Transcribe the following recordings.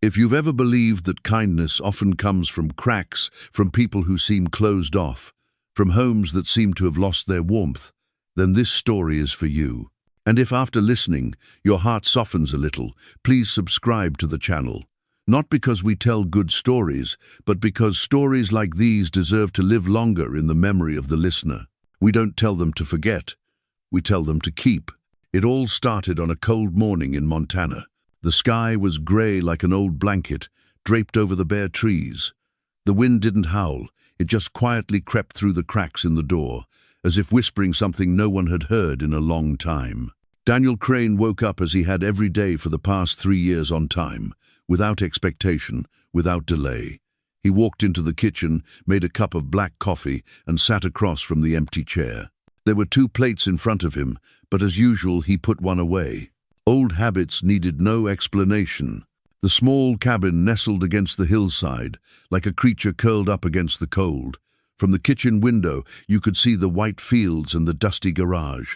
If you've ever believed that kindness often comes from cracks, from people who seem closed off, from homes that seem to have lost their warmth, then this story is for you. And if after listening, your heart softens a little, please subscribe to the channel. Not because we tell good stories, but because stories like these deserve to live longer in the memory of the listener. We don't tell them to forget, we tell them to keep. It all started on a cold morning in Montana. The sky was grey like an old blanket, draped over the bare trees. The wind didn't howl, it just quietly crept through the cracks in the door, as if whispering something no one had heard in a long time. Daniel Crane woke up as he had every day for the past 3 years on time, without expectation, without delay. He walked into the kitchen, made a cup of black coffee, and sat across from the empty chair. There were 2 plates in front of him, but as usual he put one away. Old habits needed no explanation. The small cabin nestled against the hillside, like a creature curled up against the cold. From the kitchen window you could see the white fields and the dusty garage.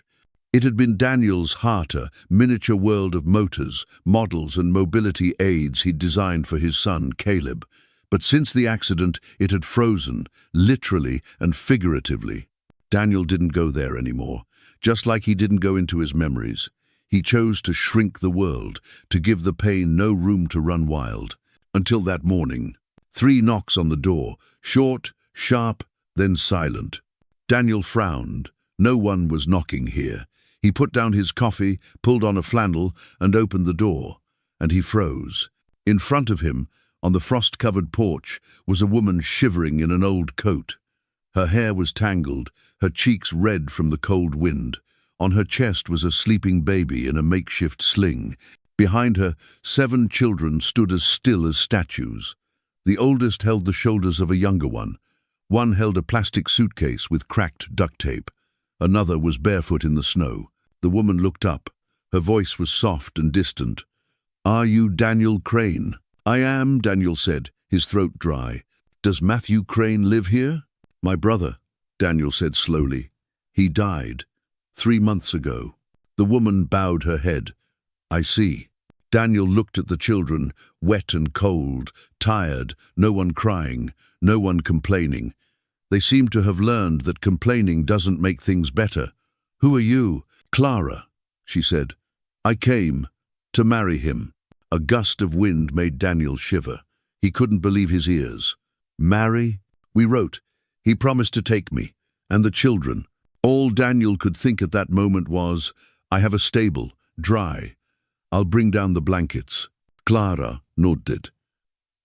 It had been Daniel's Harter, miniature world of motors, models and mobility aids he'd designed for his son, Caleb. But since the accident, it had frozen, literally and figuratively. Daniel didn't go there anymore, just like he didn't go into his memories. He chose to shrink the world, to give the pain no room to run wild. Until that morning. 3 knocks on the door, short, sharp, then silent. Daniel frowned. No one was knocking here. He put down his coffee, pulled on a flannel, and opened the door. And he froze. In front of him, on the frost-covered porch, was a woman shivering in an old coat. Her hair was tangled, her cheeks red from the cold wind. On her chest was a sleeping baby in a makeshift sling. Behind her, 7 children stood as still as statues. The oldest held the shoulders of a younger one. One held a plastic suitcase with cracked duct tape. Another was barefoot in the snow. The woman looked up. Her voice was soft and distant. "Are you Daniel Crane?" "I am," Daniel said, his throat dry. "Does Matthew Crane live here?" "My brother," Daniel said slowly. "He died 3 months ago." The woman bowed her head. "I see." Daniel looked at the children, wet and cold, tired, no one crying, no one complaining. They seemed to have learned that complaining doesn't make things better. "Who are you?" "Clara," she said. "I came to marry him." A gust of wind made Daniel shiver. He couldn't believe his ears. "Marry?" "We wrote. He promised to take me. And the children." All Daniel could think at that moment was, "I have a stable, dry. I'll bring down the blankets." Clara nodded.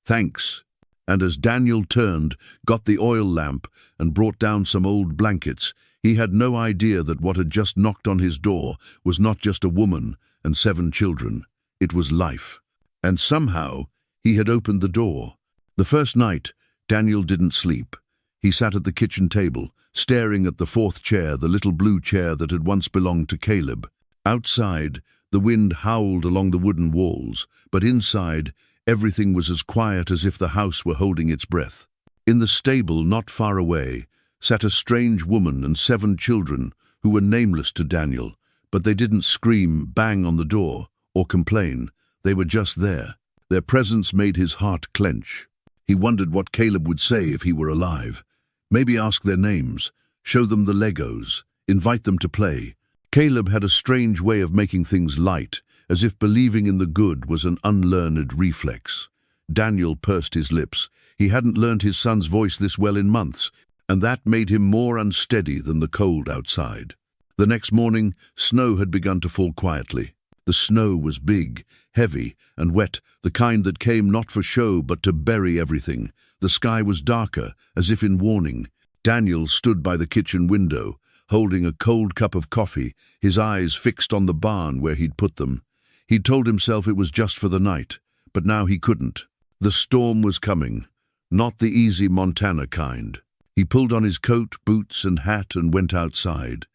"Thanks." And as Daniel turned, got the oil lamp, and brought down some old blankets, he had no idea that what had just knocked on his door was not just a woman and 7 children. It was life. And somehow, he had opened the door. The first night, Daniel didn't sleep. He sat at the kitchen table, staring at the 4th chair, the little blue chair that had once belonged to Caleb. Outside, the wind howled along the wooden walls, but inside, everything was as quiet as if the house were holding its breath. In the stable, not far away, sat a strange woman and 7 children who were nameless to Daniel, but they didn't scream, bang on the door, or complain. They were just there. Their presence made his heart clench. He wondered what Caleb would say if he were alive. Maybe ask their names, show them the Legos, invite them to play. Caleb had a strange way of making things light, as if believing in the good was an unlearned reflex. Daniel pursed his lips. He hadn't learned his son's voice this well in months, and that made him more unsteady than the cold outside. The next morning, snow had begun to fall quietly. The snow was big, heavy, and wet, the kind that came not for show but to bury everything. The sky was darker, as if in warning. Daniel stood by the kitchen window, holding a cold cup of coffee, his eyes fixed on the barn where he'd put them. He'd told himself it was just for the night, but now he couldn't. The storm was coming, not the easy Montana kind. He pulled on his coat, boots, and hat and went outside.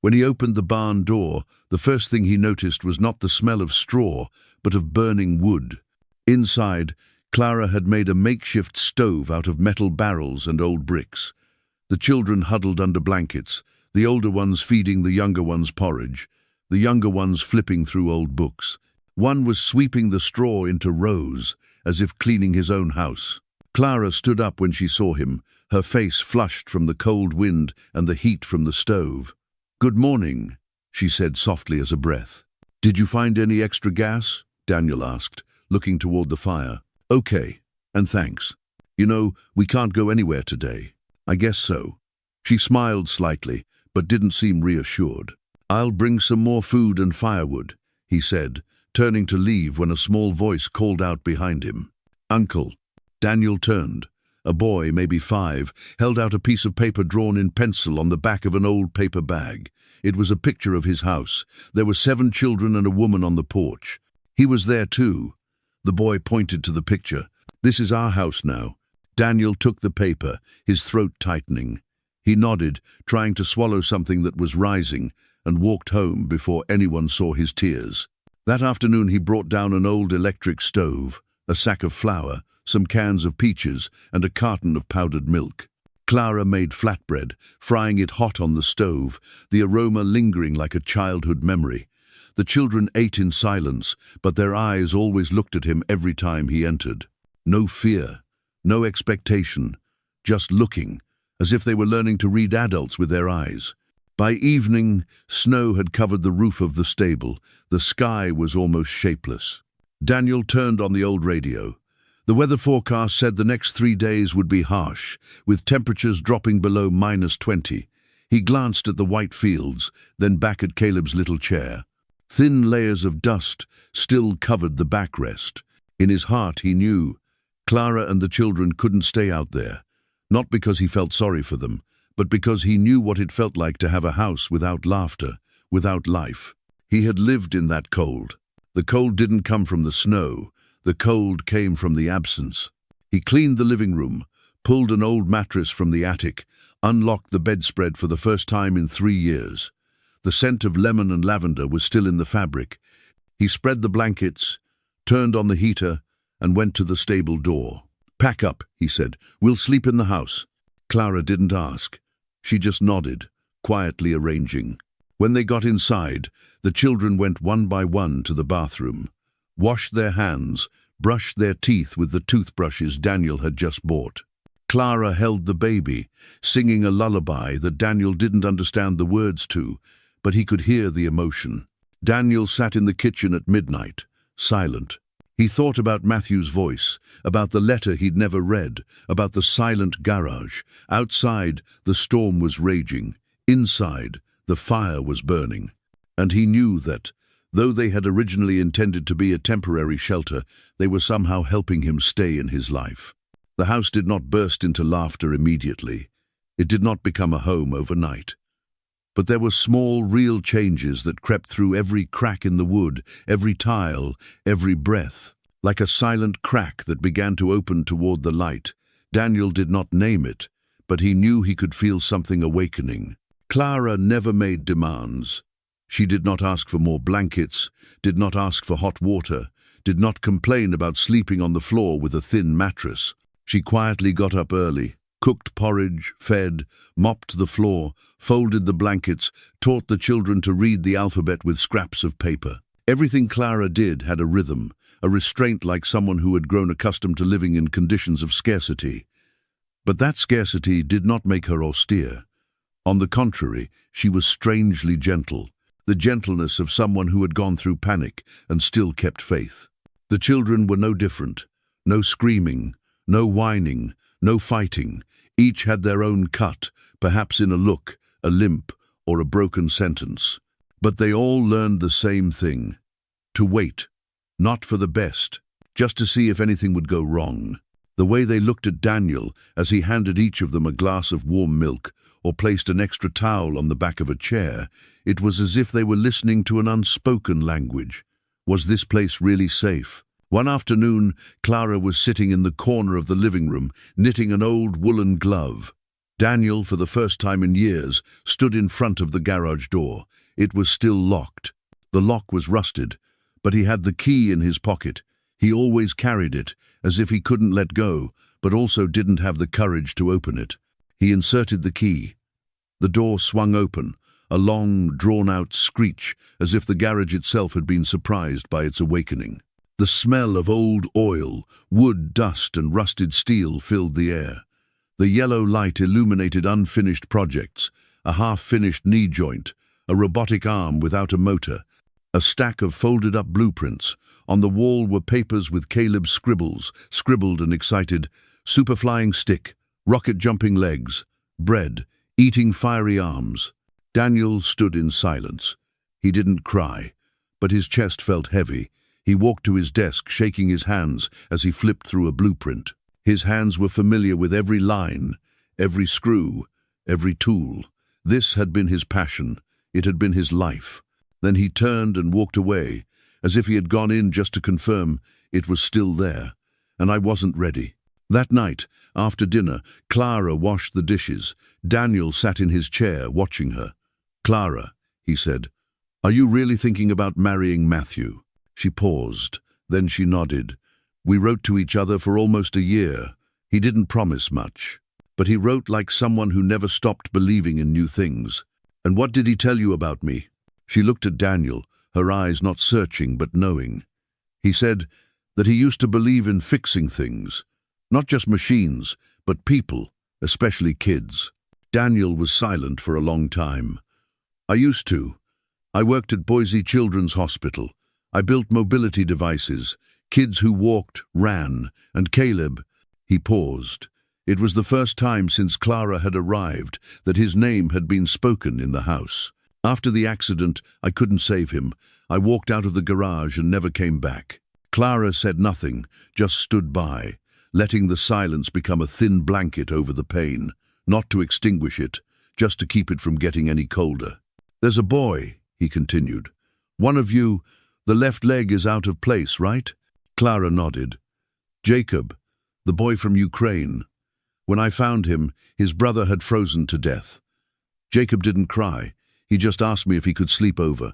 When he opened the barn door, the first thing he noticed was not the smell of straw, but of burning wood. Inside, Clara had made a makeshift stove out of metal barrels and old bricks. The children huddled under blankets, the older ones feeding the younger ones porridge, the younger ones flipping through old books. One was sweeping the straw into rows, as if cleaning his own house. Clara stood up when she saw him, her face flushed from the cold wind and the heat from the stove. "Good morning," she said softly as a breath. "Did you find any extra gas?" Daniel asked, looking toward the fire. "Okay, and thanks. You know, we can't go anywhere today." "I guess so." She smiled slightly, but didn't seem reassured. "I'll bring some more food and firewood," he said, turning to leave when a small voice called out behind him. "Uncle." Daniel turned. A boy, maybe 5, held out a piece of paper drawn in pencil on the back of an old paper bag. It was a picture of his house. There were 7 children and a woman on the porch. He was there too. The boy pointed to the picture. "This is our house now." Daniel took the paper, his throat tightening. He nodded, trying to swallow something that was rising, and walked home before anyone saw his tears. That afternoon he brought down an old electric stove, a sack of flour, some cans of peaches, and a carton of powdered milk. Clara made flatbread, frying it hot on the stove, the aroma lingering like a childhood memory. The children ate in silence, but their eyes always looked at him every time he entered. No fear, no expectation, just looking, as if they were learning to read adults with their eyes. By evening, snow had covered the roof of the stable. The sky was almost shapeless. Daniel turned on the old radio. The weather forecast said the next 3 days would be harsh, with temperatures dropping below -20. He glanced at the white fields, then back at Caleb's little chair. Thin layers of dust still covered the backrest. In his heart he knew Clara and the children couldn't stay out there, not because he felt sorry for them, but because he knew what it felt like to have a house without laughter, without life. He had lived in that cold. The cold didn't come from the snow. The cold came from the absence. He cleaned the living room, pulled an old mattress from the attic, unlocked the bedspread for the first time in 3 years. The scent of lemon and lavender was still in the fabric. He spread the blankets, turned on the heater, and went to the stable door. "Pack up," he said. "We'll sleep in the house." Clara didn't ask. She just nodded, quietly arranging. When they got inside, the children went one by one to the bathroom, washed their hands, brushed their teeth with the toothbrushes Daniel had just bought. Clara held the baby, singing a lullaby that Daniel didn't understand the words to, but he could hear the emotion. Daniel sat in the kitchen at midnight, silent. He thought about Matthew's voice, about the letter he'd never read, about the silent garage. Outside, the storm was raging. Inside, the fire was burning. And he knew that, though they had originally intended to be a temporary shelter, they were somehow helping him stay in his life. The house did not burst into laughter immediately. It did not become a home overnight. But there were small, real changes that crept through every crack in the wood, every tile, every breath, like a silent crack that began to open toward the light. Daniel did not name it, but he knew he could feel something awakening. Clara never made demands. She did not ask for more blankets, did not ask for hot water, did not complain about sleeping on the floor with a thin mattress. She quietly got up early, cooked porridge, fed, mopped the floor, folded the blankets, taught the children to read the alphabet with scraps of paper. Everything Clara did had a rhythm, a restraint like someone who had grown accustomed to living in conditions of scarcity. But that scarcity did not make her austere. On the contrary, she was strangely gentle, the gentleness of someone who had gone through panic and still kept faith. The children were no different. No screaming, no whining, no fighting. Each had their own cut, perhaps in a look, a limp, or a broken sentence. But they all learned the same thing: to wait, not for the best, just to see if anything would go wrong. The way they looked at Daniel as he handed each of them a glass of warm milk or placed an extra towel on the back of a chair, it was as if they were listening to an unspoken language. Was this place really safe? One afternoon, Clara was sitting in the corner of the living room, knitting an old woolen glove. Daniel, for the first time in years, stood in front of the garage door. It was still locked. The lock was rusted, but he had the key in his pocket. He always carried it, as if he couldn't let go, but also didn't have the courage to open it. He inserted the key. The door swung open, a long, drawn-out screech, as if the garage itself had been surprised by its awakening. The smell of old oil, wood, dust, and rusted steel filled the air. The yellow light illuminated unfinished projects, a half-finished knee joint, a robotic arm without a motor, a stack of folded-up blueprints. On the wall were papers with Caleb's scribbles, scribbled and excited: superflying stick, rocket-jumping legs, bread, eating fiery arms. Daniel stood in silence. He didn't cry, but his chest felt heavy. He walked to his desk, shaking his hands as he flipped through a blueprint. His hands were familiar with every line, every screw, every tool. This had been his passion. It had been his life. Then he turned and walked away, as if he had gone in just to confirm it was still there. And I wasn't ready. That night, after dinner, Clara washed the dishes. Daniel sat in his chair, watching her. "Clara," he said, "are you really thinking about marrying Matthew?" She paused. Then she nodded. "We wrote to each other for almost a year. He didn't promise much, but he wrote like someone who never stopped believing in new things." "And what did he tell you about me?" She looked at Daniel, her eyes not searching but knowing. "He said that he used to believe in fixing things, not just machines, but people, especially kids." Daniel was silent for a long time. "I used to. I worked at Boise Children's Hospital. I built mobility devices, kids who walked, ran, and Caleb." He paused. It was the first time since Clara had arrived that his name had been spoken in the house. "After the accident, I couldn't save him. I walked out of the garage and never came back." Clara said nothing, just stood by, letting the silence become a thin blanket over the pain, not to extinguish it, just to keep it from getting any colder. "There's a boy," he continued. "One of you, the left leg is out of place, right?" Clara nodded. "Jacob, the boy from Ukraine. When I found him, his brother had frozen to death. Jacob didn't cry. He just asked me if he could sleep over."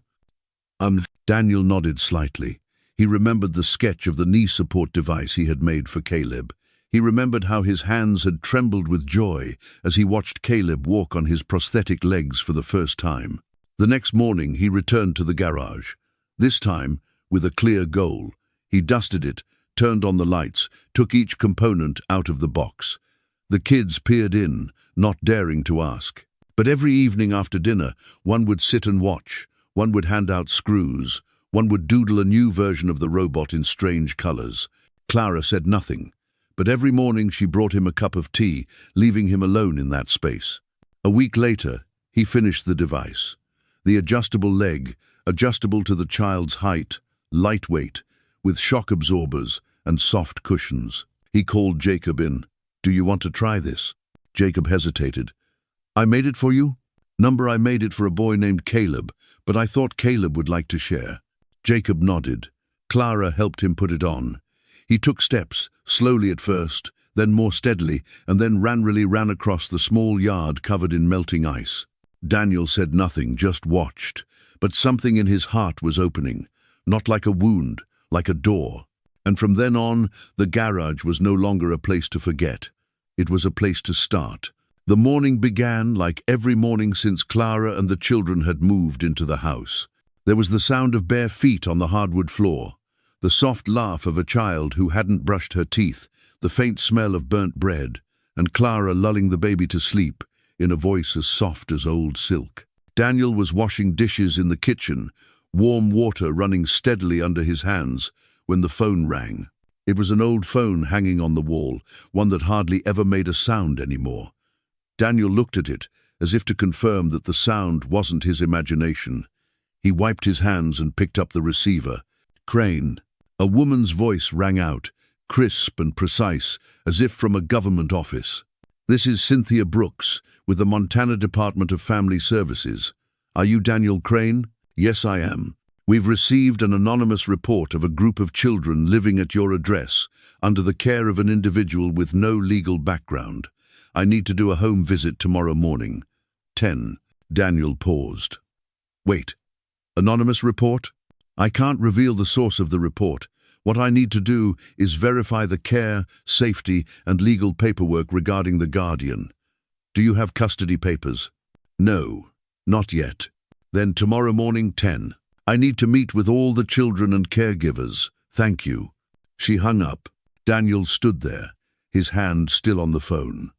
Daniel nodded slightly. He remembered the sketch of the knee support device he had made for Caleb. He remembered how his hands had trembled with joy as he watched Caleb walk on his prosthetic legs for the first time. The next morning he returned to the garage, this time with a clear goal. He dusted it, turned on the lights, took each component out of the box. The kids peered in, not daring to ask. But every evening after dinner, one would sit and watch. One would hand out screws. One would doodle a new version of the robot in strange colors. Clara said nothing, but every morning she brought him a cup of tea, leaving him alone in that space. A week later, he finished the device. The adjustable leg, adjustable to the child's height, lightweight, with shock absorbers and soft cushions. He called Jacob in. "Do you want to try this?" Jacob hesitated. "I made it for you?" I made it for a boy named Caleb, but I thought Caleb would like to share." Jacob nodded. Clara helped him put it on. He took steps, slowly at first, then more steadily, and then ran across the small yard covered in melting ice. Daniel said nothing, just watched, but something in his heart was opening, not like a wound, like a door. And from then on, the garage was no longer a place to forget. It was a place to start. The morning began like every morning since Clara and the children had moved into the house. There was the sound of bare feet on the hardwood floor, the soft laugh of a child who hadn't brushed her teeth, the faint smell of burnt bread, and Clara lulling the baby to sleep in a voice as soft as old silk. Daniel was washing dishes in the kitchen, warm water running steadily under his hands, when the phone rang. It was an old phone hanging on the wall, one that hardly ever made a sound anymore. Daniel looked at it, as if to confirm that the sound wasn't his imagination. He wiped his hands and picked up the receiver. "Crane." A woman's voice rang out, crisp and precise, as if from a government office. "This is Cynthia Brooks, with the Montana Department of Family Services. Are you Daniel Crane?" "Yes, I am. We've received an anonymous report of a group of children living at your address, under the care of an individual with no legal background. I need to do a home visit tomorrow morning. 10. Daniel paused. "Wait. Anonymous report? I can't reveal the source of the report. What I need to do is verify the care, safety, and legal paperwork regarding the guardian. Do you have custody papers?" "No, not yet." "Then tomorrow morning, 10. I need to meet with all the children and caregivers. Thank you." She hung up. Daniel stood there, his hand still on the phone.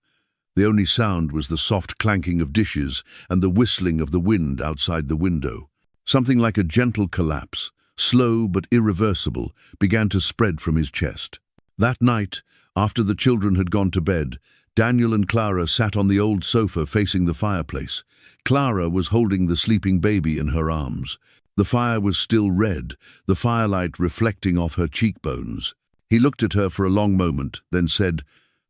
The only sound was the soft clanking of dishes and the whistling of the wind outside the window. Something like a gentle collapse, slow but irreversible, began to spread from his chest. That night, after the children had gone to bed, Daniel and Clara sat on the old sofa facing the fireplace. Clara was holding the sleeping baby in her arms. The fire was still red, the firelight reflecting off her cheekbones. He looked at her for a long moment, then said,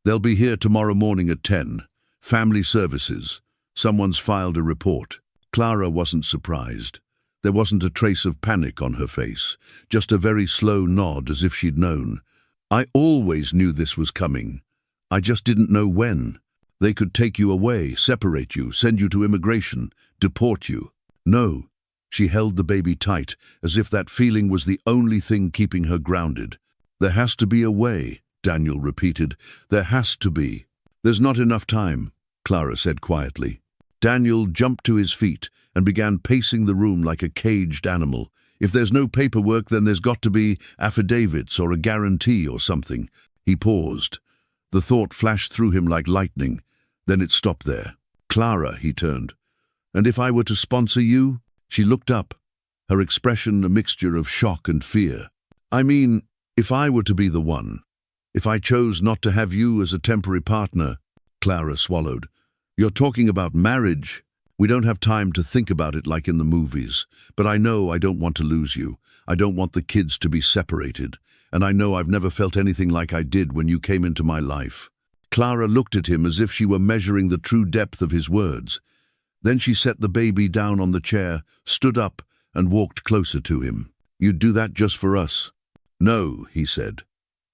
"They'll be here tomorrow morning at 10. Family services. Someone's filed a report." Clara wasn't surprised. There wasn't a trace of panic on her face, just a very slow nod as if she'd known. "I always knew this was coming. I just didn't know when. They could take you away, separate you, send you to immigration, deport you." "No." She held the baby tight, as if that feeling was the only thing keeping her grounded. "There has to be a way," Daniel repeated. "There has to be." "There's not enough time," Clara said quietly. Daniel jumped to his feet and began pacing the room like a caged animal. "If there's no paperwork, then there's got to be affidavits or a guarantee or something." He paused. The thought flashed through him like lightning. Then it stopped there. "Clara," he turned. "And if I were to sponsor you?" She looked up, her expression a mixture of shock and fear. "I mean, if I were to be the one. If I chose not to have you as a temporary partner." Clara swallowed. "You're talking about marriage. We don't have time to think about it like in the movies. But I know I don't want to lose you. I don't want the kids to be separated. And I know I've never felt anything like I did when you came into my life." Clara looked at him as if she were measuring the true depth of his words. Then she set the baby down on the chair, stood up, and walked closer to him. "You'd do that just for us?" "No," he said.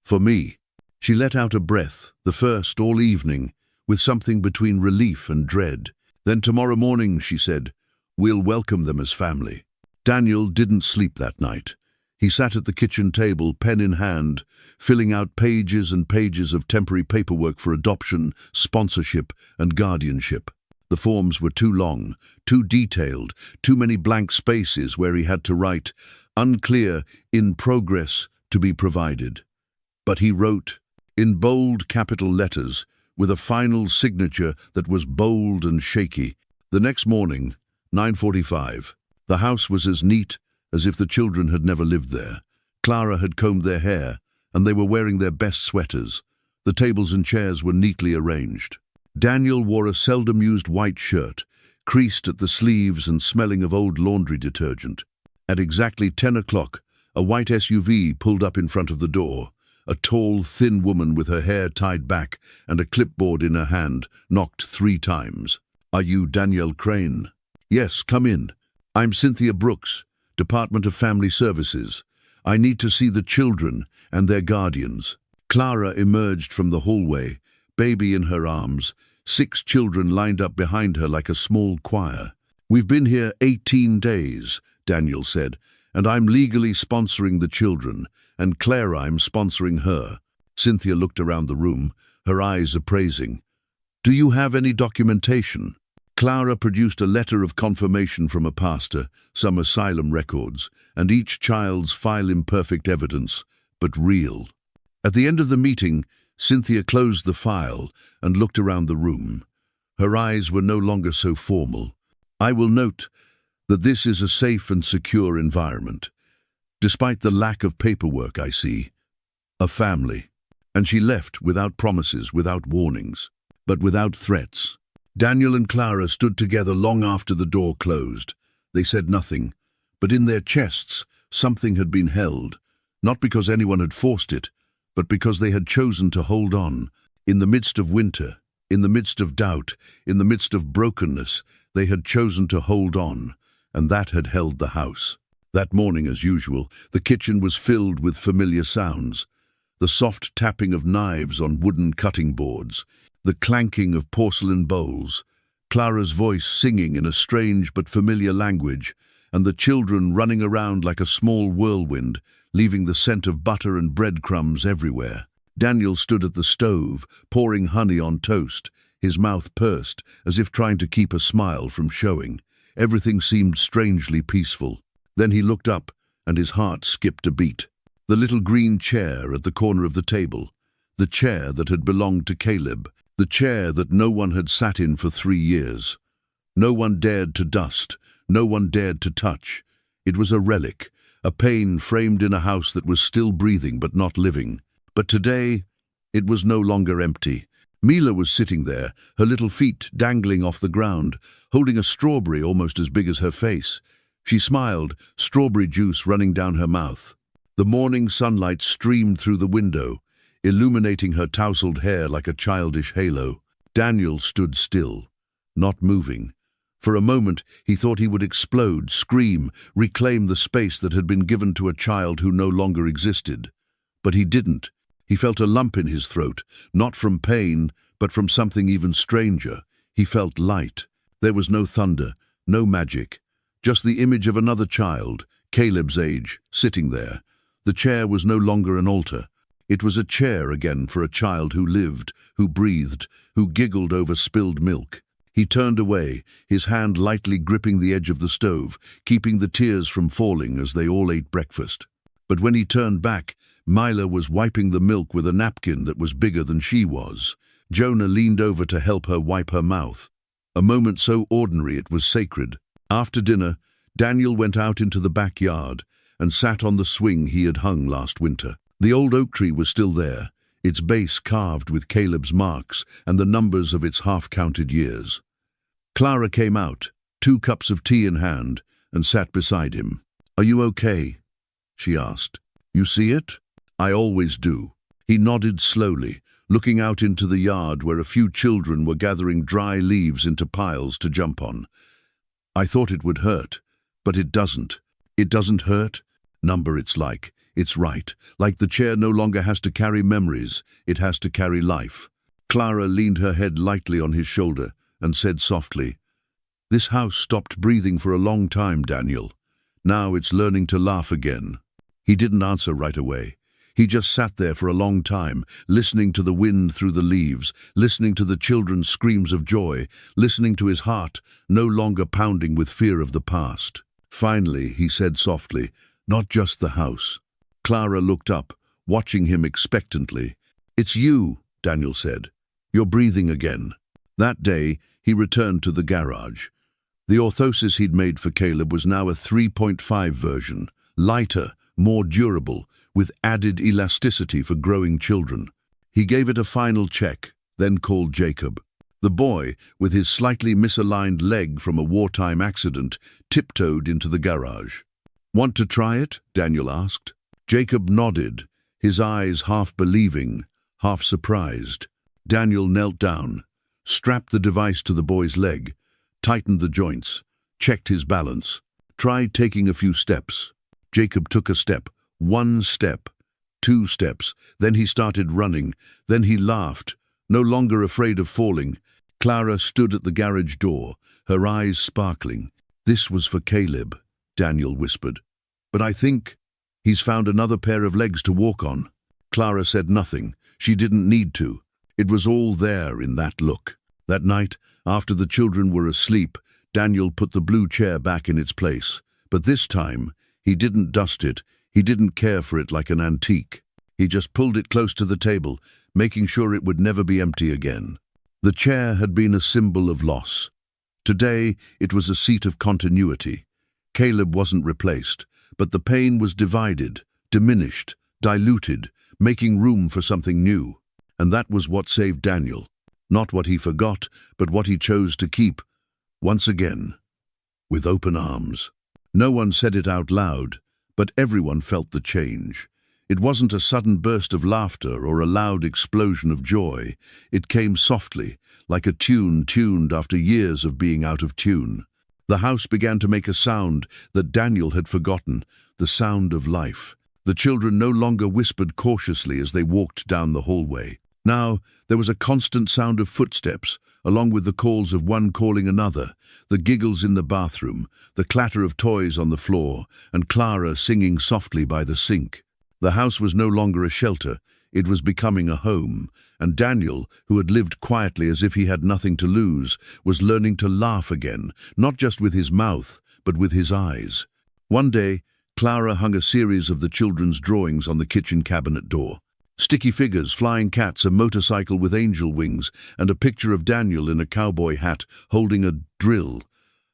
"For me." She let out a breath, the first all evening, with something between relief and dread. "Then tomorrow morning," she said, "we'll welcome them as family." Daniel didn't sleep that night. He sat at the kitchen table, pen in hand, filling out pages and pages of temporary paperwork for adoption, sponsorship, and guardianship. The forms were too long, too detailed, too many blank spaces where he had to write, "Unclear, in progress, to be provided." But he wrote, in bold capital letters, with a final signature that was bold and shaky. The next morning, 9:45, the house was as neat as if the children had never lived there. Clara had combed their hair, and they were wearing their best sweaters. The tables and chairs were neatly arranged. Daniel wore a seldom-used white shirt, creased at the sleeves and smelling of old laundry detergent. At exactly 10 o'clock, a white SUV pulled up in front of the door. A tall, thin woman with her hair tied back and a clipboard in her hand knocked 3 times. "Are you Danielle Crane?" "Yes, come in. I'm Cynthia Brooks, Department of Family Services. I need to see the children and their guardians." Clara emerged from the hallway, baby in her arms, 6 children lined up behind her like a small choir. "We've been here 18 days, Daniel said, "and I'm legally sponsoring the children, and Clara, I'm sponsoring her." Cynthia looked around the room, her eyes appraising. "Do you have any documentation?" Clara produced a letter of confirmation from a pastor, some asylum records, and each child's file imperfect evidence, but real. At the end of the meeting, Cynthia closed the file and looked around the room. Her eyes were no longer so formal. "I will note that this is a safe and secure environment. Despite the lack of paperwork I see, a family." And she left without promises, without warnings, but without threats. Daniel and Clara stood together long after the door closed. They said nothing, but in their chests something had been held, not because anyone had forced it, but because they had chosen to hold on. In the midst of winter, in the midst of doubt, in the midst of brokenness, they had chosen to hold on, and that had held the house. That morning, as usual, the kitchen was filled with familiar sounds. The soft tapping of knives on wooden cutting boards, the clanking of porcelain bowls, Clara's voice singing in a strange but familiar language, and the children running around like a small whirlwind, leaving the scent of butter and breadcrumbs everywhere. Daniel stood at the stove, pouring honey on toast, his mouth pursed, as if trying to keep a smile from showing. Everything seemed strangely peaceful. Then he looked up, and his heart skipped a beat. The little green chair at the corner of the table. The chair that had belonged to Caleb. The chair that no one had sat in for 3 years. No one dared to dust. No one dared to touch. It was a relic, a pain framed in a house that was still breathing but not living. But today, it was no longer empty. Mila was sitting there, her little feet dangling off the ground, holding a strawberry almost as big as her face. She smiled, strawberry juice running down her mouth. The morning sunlight streamed through the window, illuminating her tousled hair like a childish halo. Daniel stood still, not moving. For a moment, he thought he would explode, scream, reclaim the space that had been given to a child who no longer existed. But he didn't. He felt a lump in his throat, not from pain, but from something even stranger. He felt light. There was no thunder, no magic, just the image of another child, Caleb's age, sitting there. The chair was no longer an altar. It was a chair again for a child who lived, who breathed, who giggled over spilled milk. He turned away, his hand lightly gripping the edge of the stove, keeping the tears from falling as they all ate breakfast. But when he turned back, Mila was wiping the milk with a napkin that was bigger than she was. Jonah leaned over to help her wipe her mouth. A moment so ordinary it was sacred. After dinner, Daniel went out into the backyard and sat on the swing he had hung last winter. The old oak tree was still there, its base carved with Caleb's marks and the numbers of its half-counted years. Clara came out, 2 cups of tea in hand, and sat beside him. "Are you okay?" she asked. "You see it?" "I always do." He nodded slowly, looking out into the yard where a few children were gathering dry leaves into piles to jump on. "I thought it would hurt, but it doesn't." "It doesn't hurt?" "Number it's like. It's right. Like the chair no longer has to carry memories, it has to carry life." Clara leaned her head lightly on his shoulder and said softly, "This house stopped breathing for a long time, Daniel. Now it's learning to laugh again." He didn't answer right away. He just sat there for a long time, listening to the wind through the leaves, listening to the children's screams of joy, listening to his heart, no longer pounding with fear of the past. Finally, he said softly, "Not just the house." Clara looked up, watching him expectantly. "It's you," Daniel said. "You're breathing again." That day, he returned to the garage. The orthosis he'd made for Caleb was now a 3.5 version, lighter, more durable, with added elasticity for growing children. He gave it a final check, then called Jacob. The boy, with his slightly misaligned leg from a wartime accident, tiptoed into the garage. "Want to try it?" Daniel asked. Jacob nodded, his eyes half believing, half surprised. Daniel knelt down, strapped the device to the boy's leg, tightened the joints, checked his balance, tried taking a few steps. Jacob took a step, 1 step, 2 steps, then he started running, then he laughed, no longer afraid of falling. Clara stood at the garage door, her eyes sparkling. "This was for Caleb," Daniel whispered. "But I think he's found another pair of legs to walk on." Clara said nothing. She didn't need to. It was all there in that look. That night, after the children were asleep, Daniel put the blue chair back in its place. But this time, he didn't dust it. He didn't care for it like an antique. He just pulled it close to the table, making sure it would never be empty again. The chair had been a symbol of loss. Today, it was a seat of continuity. Caleb wasn't replaced, but the pain was divided, diminished, diluted, making room for something new. And that was what saved Daniel. Not what he forgot, but what he chose to keep, once again, with open arms. No one said it out loud, but everyone felt the change. It wasn't a sudden burst of laughter or a loud explosion of joy. It came softly, like a tune tuned after years of being out of tune. The house began to make a sound that Daniel had forgotten, the sound of life. The children no longer whispered cautiously as they walked down the hallway. Now, there was a constant sound of footsteps, along with the calls of one calling another, the giggles in the bathroom, the clatter of toys on the floor, and Clara singing softly by the sink. The house was no longer a shelter, it was becoming a home, and Daniel, who had lived quietly as if he had nothing to lose, was learning to laugh again, not just with his mouth, but with his eyes. One day, Clara hung a series of the children's drawings on the kitchen cabinet door. Sticky figures, flying cats, a motorcycle with angel wings, and a picture of Daniel in a cowboy hat holding a drill.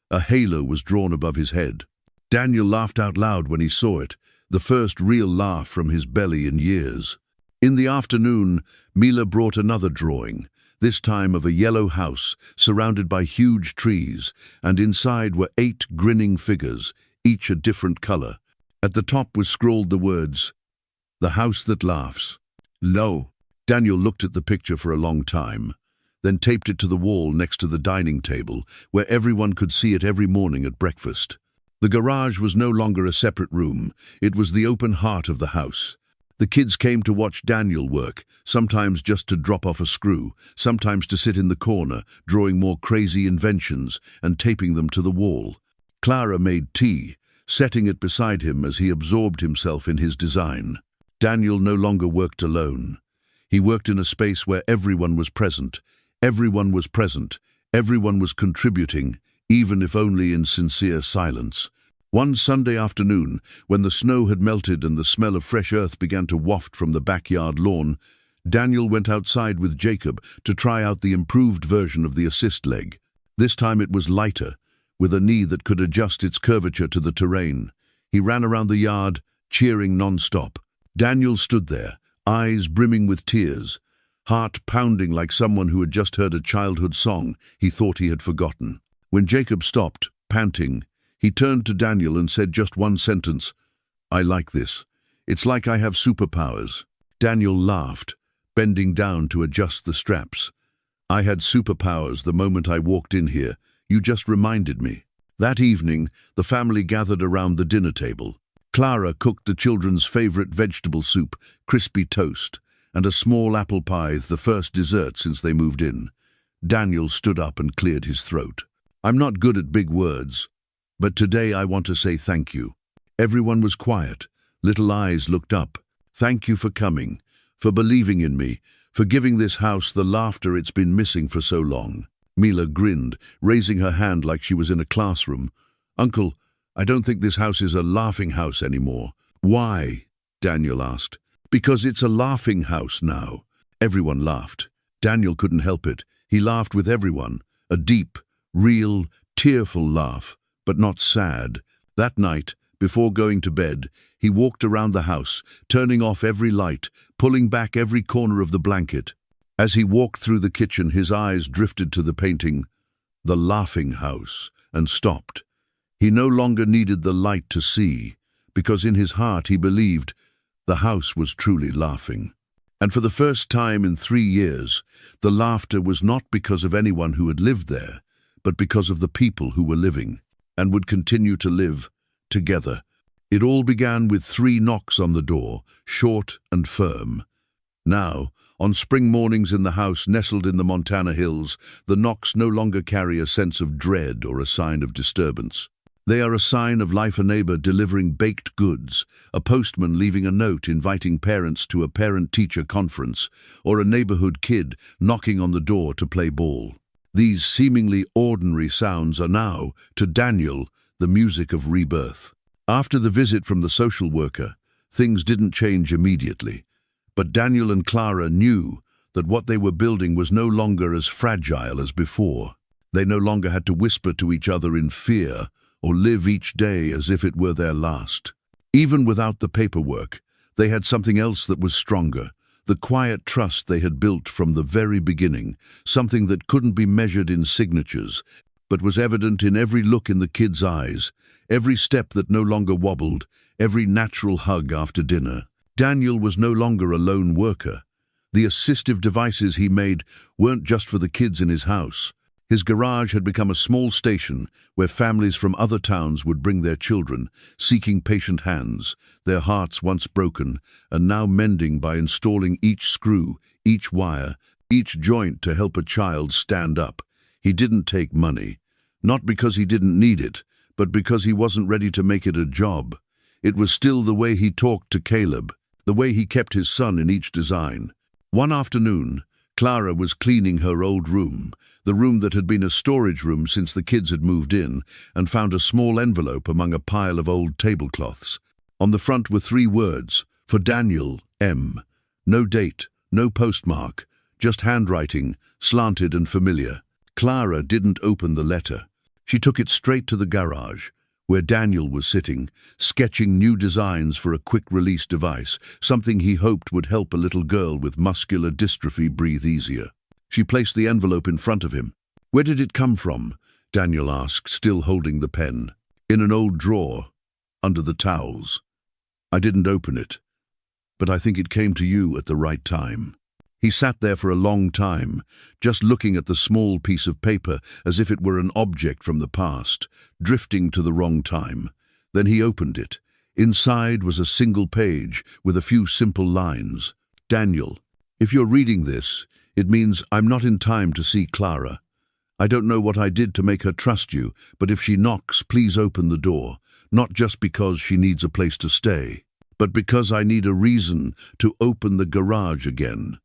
A halo was drawn above his head. Daniel laughed out loud when he saw it, the first real laugh from his belly in years. In the afternoon, Mila brought another drawing, this time of a yellow house surrounded by huge trees, and inside were 8 grinning figures, each a different color. At the top was scrawled the words, "The House That Laughs." Lo! Daniel looked at the picture for a long time, then taped it to the wall next to the dining table, where everyone could see it every morning at breakfast. The garage was no longer a separate room, it was the open heart of the house. The kids came to watch Daniel work, sometimes just to drop off a screw, sometimes to sit in the corner, drawing more crazy inventions and taping them to the wall. Clara made tea, setting it beside him as he absorbed himself in his design. Daniel no longer worked alone. He worked in a space where everyone was present. Everyone was present. Everyone was contributing, even if only in sincere silence. One Sunday afternoon, when the snow had melted and the smell of fresh earth began to waft from the backyard lawn, Daniel went outside with Jacob to try out the improved version of the assist leg. This time it was lighter, with a knee that could adjust its curvature to the terrain. He ran around the yard, cheering non-stop. Daniel stood there, eyes brimming with tears, heart pounding like someone who had just heard a childhood song he thought he had forgotten. When Jacob stopped, panting, he turned to Daniel and said just one sentence, "I like this. It's like I have superpowers." Daniel laughed, bending down to adjust the straps. "I had superpowers the moment I walked in here. You just reminded me." That evening, the family gathered around the dinner table. Clara cooked the children's favorite vegetable soup, crispy toast, and a small apple pie, the first dessert since they moved in. Daniel stood up and cleared his throat. "I'm not good at big words, but today I want to say thank you." Everyone was quiet. Little eyes looked up. "Thank you for coming, for believing in me, for giving this house the laughter it's been missing for so long." Mila grinned, raising her hand like she was in a classroom. "Uncle, I don't think this house is a laughing house anymore." "Why?" Daniel asked. "Because it's a laughing house now." Everyone laughed. Daniel couldn't help it. He laughed with everyone. A deep, real, tearful laugh, but not sad. That night, before going to bed, he walked around the house, turning off every light, pulling back every corner of the blanket. As he walked through the kitchen, his eyes drifted to the painting, "The Laughing House," and stopped. He no longer needed the light to see, because in his heart he believed the house was truly laughing. And for the first time in 3 years, the laughter was not because of anyone who had lived there, but because of the people who were living, and would continue to live, together. It all began with 3 knocks on the door, short and firm. Now, on spring mornings in the house nestled in the Montana hills, the knocks no longer carry a sense of dread or a sign of disturbance. They are a sign of life, a neighbor delivering baked goods, a postman leaving a note inviting parents to a parent-teacher conference, or a neighborhood kid knocking on the door to play ball. These seemingly ordinary sounds are now, to Daniel, the music of rebirth. After the visit from the social worker, things didn't change immediately. But Daniel and Clara knew that what they were building was no longer as fragile as before. They no longer had to whisper to each other in fear or live each day as if it were their last. Even without the paperwork, they had something else that was stronger, the quiet trust they had built from the very beginning, something that couldn't be measured in signatures, but was evident in every look in the kids' eyes, every step that no longer wobbled, every natural hug after dinner. Daniel was no longer a lone worker. The assistive devices he made weren't just for the kids in his house. His garage had become a small station where families from other towns would bring their children, seeking patient hands, their hearts once broken and now mending by installing each screw, each wire, each joint to help a child stand up. He didn't take money, not because he didn't need it, but because he wasn't ready to make it a job. It was still the way he talked to Caleb, the way he kept his son in each design. One afternoon, Clara was cleaning her old room, the room that had been a storage room since the kids had moved in, and found a small envelope among a pile of old tablecloths. On the front were 3 words, for Daniel, M. No date, no postmark, just handwriting, slanted and familiar. Clara didn't open the letter. She took it straight to the garage, where Daniel was sitting, sketching new designs for a quick-release device, something he hoped would help a little girl with muscular dystrophy breathe easier. She placed the envelope in front of him. "Where did it come from?" Daniel asked, still holding the pen. "In an old drawer, under the towels. I didn't open it, but I think it came to you at the right time." He sat there for a long time, just looking at the small piece of paper as if it were an object from the past, drifting to the wrong time. Then he opened it. Inside was a single page with a few simple lines. "Daniel, if you're reading this, it means I'm not in time to see Clara. I don't know what I did to make her trust you, but if she knocks, please open the door, not just because she needs a place to stay, but because I need a reason to open the garage again.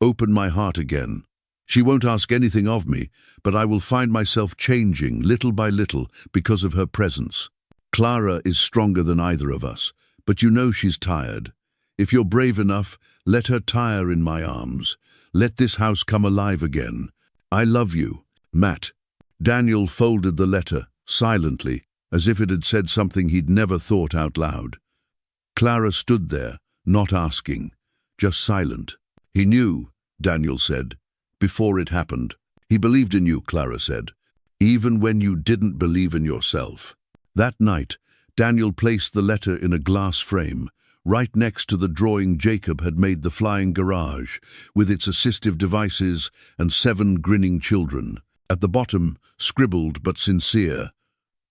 Open my heart again. She won't ask anything of me, but I will find myself changing little by little because of her presence. Clara is stronger than either of us, but you know she's tired. If you're brave enough, let her tire in my arms. Let this house come alive again. I love you, Matt." Daniel folded the letter, silently, as if it had said something he'd never thought out loud. Clara stood there, not asking, just silent. "He knew," Daniel said, "before it happened. He believed in you," Clara said, "even when you didn't believe in yourself." That night, Daniel placed the letter in a glass frame, right next to the drawing Jacob had made the flying garage, with its assistive devices and 7 grinning children. At the bottom, scribbled but sincere,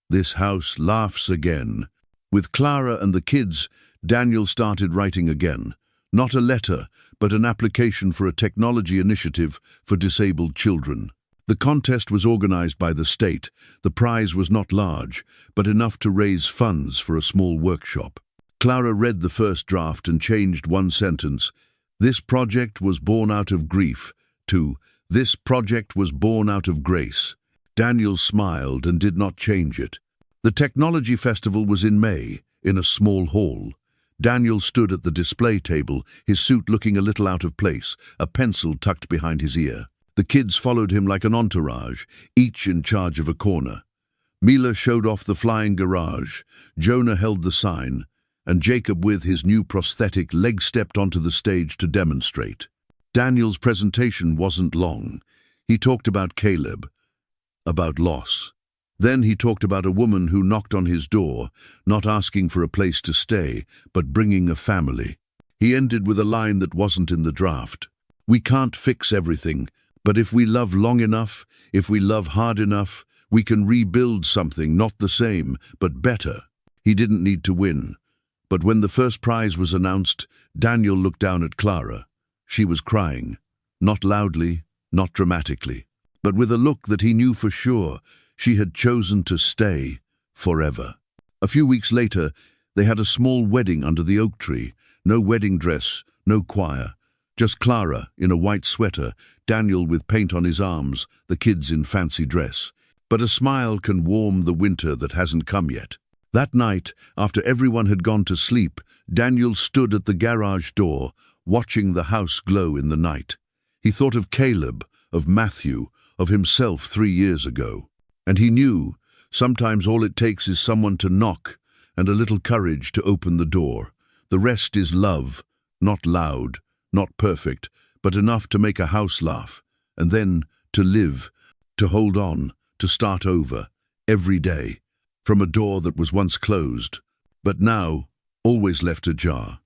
"This house laughs again." With Clara and the kids, Daniel started writing again. Not a letter, but an application for a technology initiative for disabled children. The contest was organized by the state. The prize was not large, but enough to raise funds for a small workshop. Clara read the first draft and changed one sentence. "This project was born out of grief," to "This project was born out of grace." Daniel smiled and did not change it. The technology festival was in May, in a small hall. Daniel stood at the display table, his suit looking a little out of place, a pencil tucked behind his ear. The kids followed him like an entourage, each in charge of a corner. Mila showed off the flying garage, Jonah held the sign, and Jacob with his new prosthetic leg stepped onto the stage to demonstrate. Daniel's presentation wasn't long. He talked about Caleb, about loss. Then he talked about a woman who knocked on his door, not asking for a place to stay, but bringing a family. He ended with a line that wasn't in the draft. "We can't fix everything, but if we love long enough, if we love hard enough, we can rebuild something not the same, but better." He didn't need to win. But when the first prize was announced, Daniel looked down at Clara. She was crying, not loudly, not dramatically, but with a look that he knew for sure. She had chosen to stay forever. A few weeks later, they had a small wedding under the oak tree. No wedding dress, no choir. Just Clara in a white sweater, Daniel with paint on his arms, the kids in fancy dress. But a smile can warm the winter that hasn't come yet. That night, after everyone had gone to sleep, Daniel stood at the garage door, watching the house glow in the night. He thought of Caleb, of Matthew, of himself 3 years ago. And he knew, sometimes all it takes is someone to knock and a little courage to open the door. The rest is love, not loud, not perfect, but enough to make a house laugh, and then to live, to hold on, to start over, every day, from a door that was once closed, but now always left ajar.